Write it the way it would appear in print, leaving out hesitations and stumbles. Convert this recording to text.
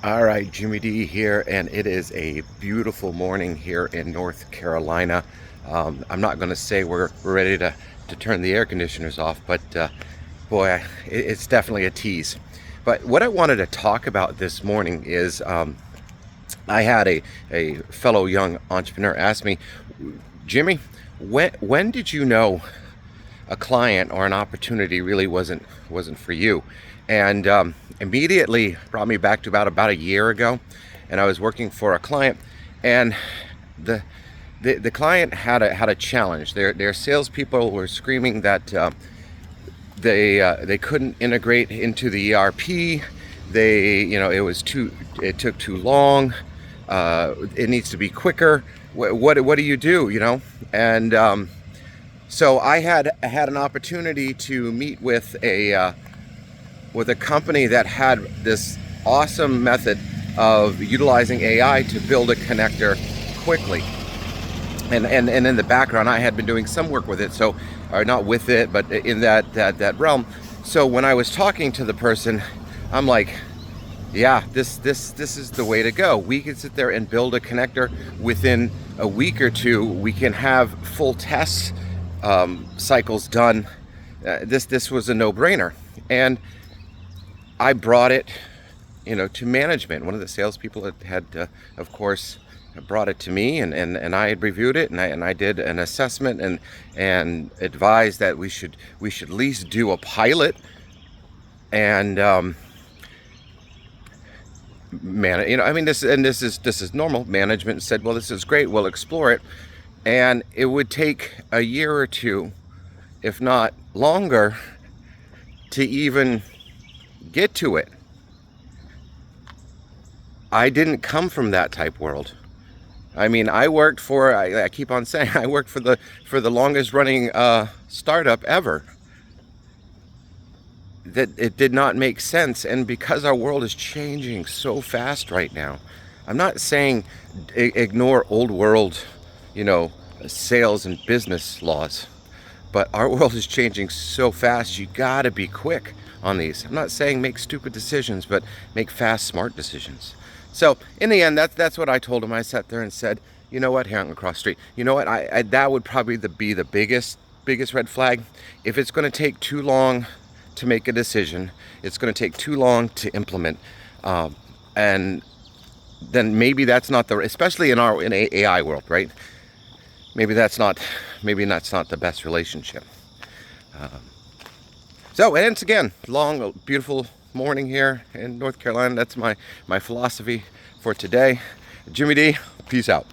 All right, Jimmy D here, and it is a beautiful morning here in North Carolina. I'm not going to say we're ready to turn the air conditioners off, but boy, it's definitely a tease. But what I wanted to talk about this morning is I had a fellow young entrepreneur ask me, Jimmy, when did you know a client or an opportunity really wasn't for you? And immediately brought me back to about a year ago, and I was working for a client, and the the client had a challenge. Their salespeople were screaming that they couldn't integrate into the ERP. It took too long. It needs to be quicker. What do you do? And so I had an opportunity to meet with a company that had this awesome method of utilizing AI to build a connector quickly. And in the background, I had been doing some work with it, so or not with it, but in that realm. So when I was talking to the person, I'm like, yeah, this is the way to go. We can sit there and build a connector within a week or two. We can have full test cycles done. This was a no-brainer, and I brought it, to management. One of the salespeople of course, brought it to me, and I had reviewed it, and I did an assessment and advised that we should at least do a pilot and this is normal. Management said, well, this is great. We'll explore it, and it would take a year or two, if not longer, to even get to it. I didn't come from that type world. I mean, I keep on saying, I worked for the longest running startup ever. That it did not make sense, and because our world is changing so fast right now, I'm not saying ignore old world, you know, sales and business laws, but our world is changing so fast. You gotta be quick on these. I'm not saying make stupid decisions, but make fast, smart decisions. So in the end, that's what I told him. I sat there and said, you know what, here across the street, you know what, I that would probably be the biggest red flag. If it's going to take too long to make a decision, it's going to take too long to implement, and then maybe that's not especially in AI world, right? Maybe that's not the best relationship. So, and it's again long, beautiful morning here in North Carolina. That's my philosophy for today. Jimmy D, peace out.